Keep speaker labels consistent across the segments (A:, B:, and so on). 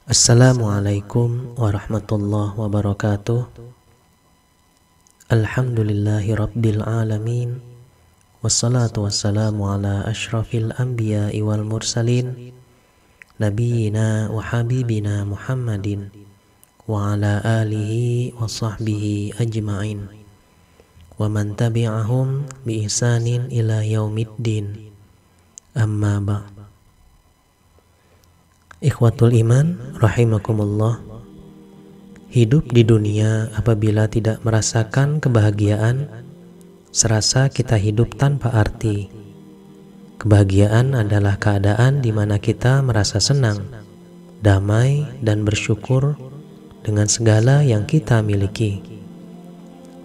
A: Assalamualaikum warahmatullahi wabarakatuh. Alhamdulillahi rabbil alamin. Wassalatu wassalamu ala ashrafil anbiya'i wal mursalin, nabiyina wa habibina Muhammadin wa ala alihi wa sahbihi ajma'in wa man tabi'ahum bi ihsanin ila yaumiddin. Amma ba'd. Ikhwatul iman rahimakumullah. Hidup di dunia apabila tidak merasakan kebahagiaan, serasa kita hidup tanpa arti. Kebahagiaan adalah keadaan di mana kita merasa senang, damai, dan bersyukur dengan segala yang kita miliki.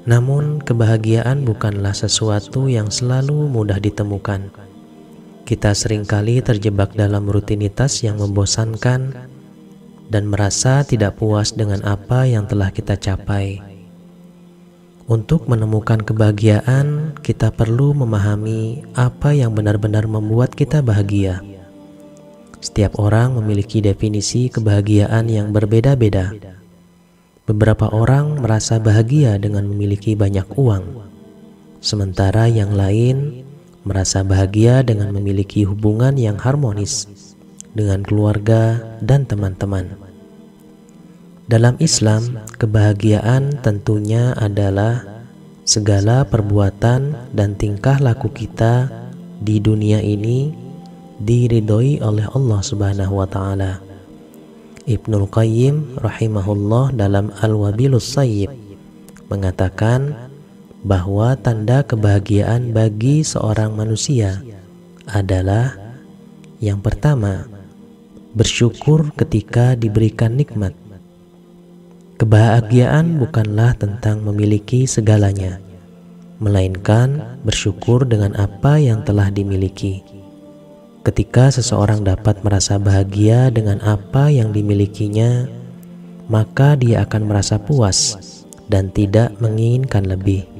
A: Namun kebahagiaan bukanlah sesuatu yang selalu mudah ditemukan. Kita seringkali terjebak dalam rutinitas yang membosankan dan merasa tidak puas dengan apa yang telah kita capai. Untuk menemukan kebahagiaan, kita perlu memahami apa yang benar-benar membuat kita bahagia. Setiap orang memiliki definisi kebahagiaan yang berbeda-beda. Beberapa orang merasa bahagia dengan memiliki banyak uang, sementara yang lain merasa bahagia dengan memiliki hubungan yang harmonis dengan keluarga dan teman-teman. Dalam Islam, kebahagiaan tentunya adalah segala perbuatan dan tingkah laku kita di dunia ini diridhoi oleh Allah Subhanahu wa taala. Ibnul Qayyim rahimahullah dalam Al-Wabilus Sayyib mengatakan bahwa tanda kebahagiaan bagi seorang manusia adalah yang pertama, bersyukur ketika diberikan nikmat. Kebahagiaan bukanlah tentang memiliki segalanya, melainkan bersyukur dengan apa yang telah dimiliki. Ketika seseorang dapat merasa bahagia dengan apa yang dimilikinya, maka dia akan merasa puas dan tidak menginginkan lebih.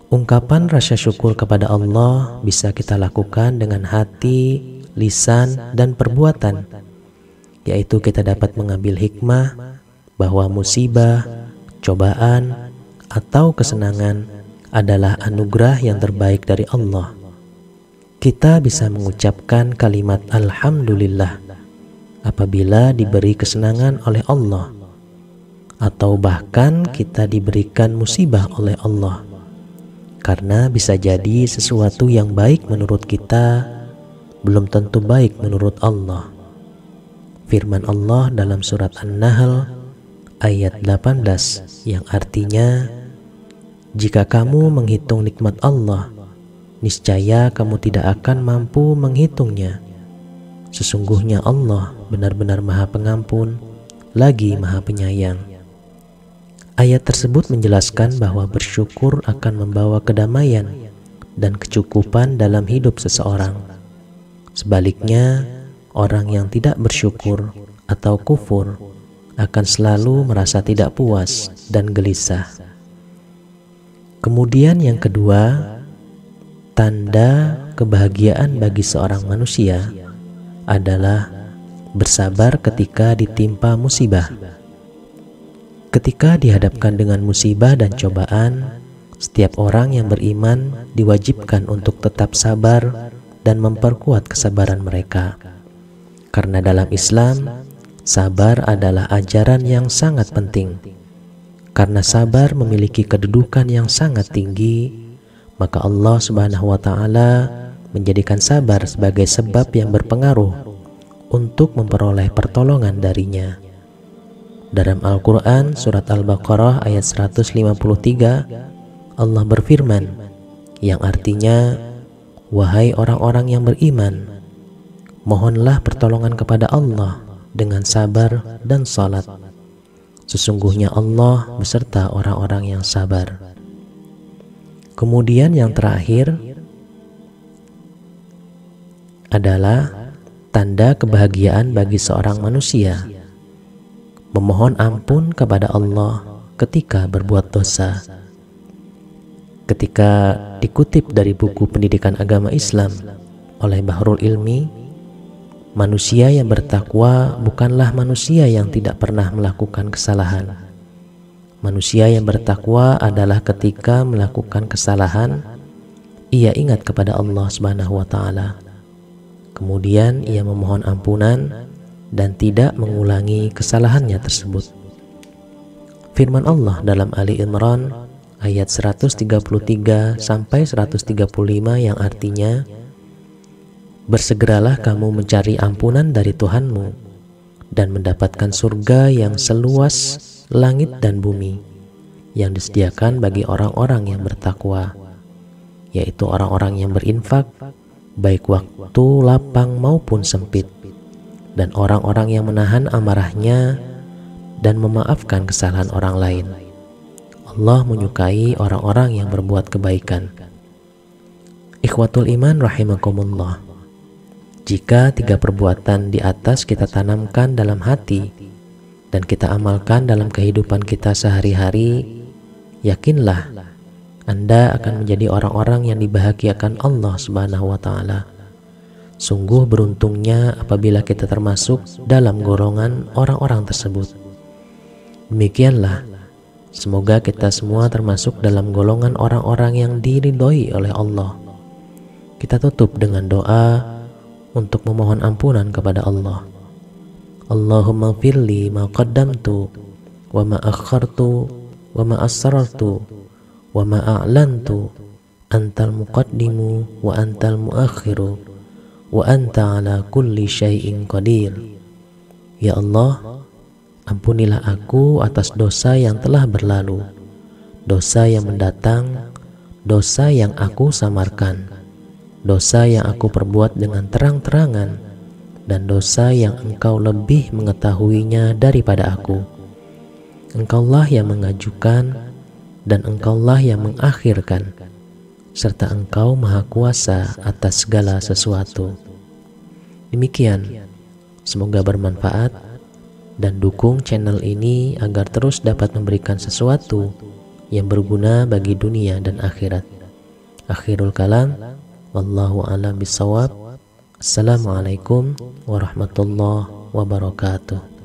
A: Ungkapan rasa syukur kepada Allah bisa kita lakukan dengan hati, lisan, dan perbuatan, yaitu kita dapat mengambil hikmah bahwa musibah, cobaan, atau kesenangan adalah anugerah yang terbaik dari Allah. Kita bisa mengucapkan kalimat Alhamdulillah apabila diberi kesenangan oleh Allah, atau bahkan kita diberikan musibah oleh Allah. Karena bisa jadi sesuatu yang baik menurut kita belum tentu baik menurut Allah. Firman Allah dalam surat An-Nahl ayat 18 yang artinya, jika kamu menghitung nikmat Allah, niscaya kamu tidak akan mampu menghitungnya. Sesungguhnya Allah benar-benar Maha Pengampun lagi Maha Penyayang. Ayat tersebut menjelaskan bahwa bersyukur akan membawa kedamaian dan kecukupan dalam hidup seseorang. Sebaliknya, orang yang tidak bersyukur atau kufur akan selalu merasa tidak puas dan gelisah. Kemudian yang kedua, tanda kebahagiaan bagi seorang manusia adalah bersabar ketika ditimpa musibah. Ketika dihadapkan dengan musibah dan cobaan, setiap orang yang beriman diwajibkan untuk tetap sabar dan memperkuat kesabaran mereka. Karena dalam Islam, sabar adalah ajaran yang sangat penting. Karena sabar memiliki kedudukan yang sangat tinggi, maka Allah Subhanahu wa taala menjadikan sabar sebagai sebab yang berpengaruh untuk memperoleh pertolongan darinya. Dalam Al-Quran surat Al-Baqarah ayat 153, Allah berfirman yang artinya, wahai orang-orang yang beriman, mohonlah pertolongan kepada Allah dengan sabar dan salat. Sesungguhnya Allah beserta orang-orang yang sabar. Kemudian yang terakhir adalah tanda kebahagiaan bagi seorang manusia, memohon ampun kepada Allah ketika berbuat dosa. Ketika dikutip dari buku pendidikan agama Islam oleh Bahrul Ilmi, Manusia yang bertakwa bukanlah manusia yang tidak pernah melakukan kesalahan. Manusia yang bertakwa adalah ketika melakukan kesalahan, ia ingat kepada Allah Subhanahu wa Ta'ala. Kemudian ia memohon ampunan dan tidak mengulangi kesalahannya tersebut. Firman Allah dalam Ali Imran ayat 133 sampai 135 yang artinya, bersegeralah kamu mencari ampunan dari Tuhanmu dan mendapatkan surga yang seluas langit dan bumi yang disediakan bagi orang-orang yang bertakwa, yaitu orang-orang yang berinfak baik waktu lapang maupun sempit, dan orang-orang yang menahan amarahnya dan memaafkan kesalahan orang lain. Allah menyukai orang-orang yang berbuat kebaikan. Ikhwatul iman rahimakumullah, jika 3 perbuatan di atas kita tanamkan dalam hati dan kita amalkan dalam kehidupan kita sehari-hari, yakinlah Anda akan menjadi orang-orang yang dibahagiakan Allah Subhanahu wa Ta'ala. Sungguh beruntungnya apabila kita termasuk dalam golongan orang-orang tersebut. Demikianlah, semoga kita semua termasuk dalam golongan orang-orang yang diridhoi oleh Allah. Kita tutup dengan doa untuk memohon ampunan kepada Allah. Allahumma firli ma qaddamtu wa ma akhartu wa ma asrartu wa ma a'lantu antal muqaddimu wa antal muakhiru wa anta ala kulli syai'in qadir. Ya Allah, ampunilah aku atas dosa yang telah berlalu, dosa yang mendatang, dosa yang aku samarkan, dosa yang aku perbuat dengan terang-terangan, dan dosa yang Engkau lebih mengetahuinya daripada aku. Engkaulah yang mengajukan dan Engkaulah yang mengakhirkan, serta Engkau Maha Kuasa atas segala sesuatu. Demikian, semoga bermanfaat dan dukung channel ini agar terus dapat memberikan sesuatu yang berguna bagi dunia dan akhirat. Akhirul kalam, wallahu a'lam bishawab. Assalamualaikum warahmatullahi wabarakatuh.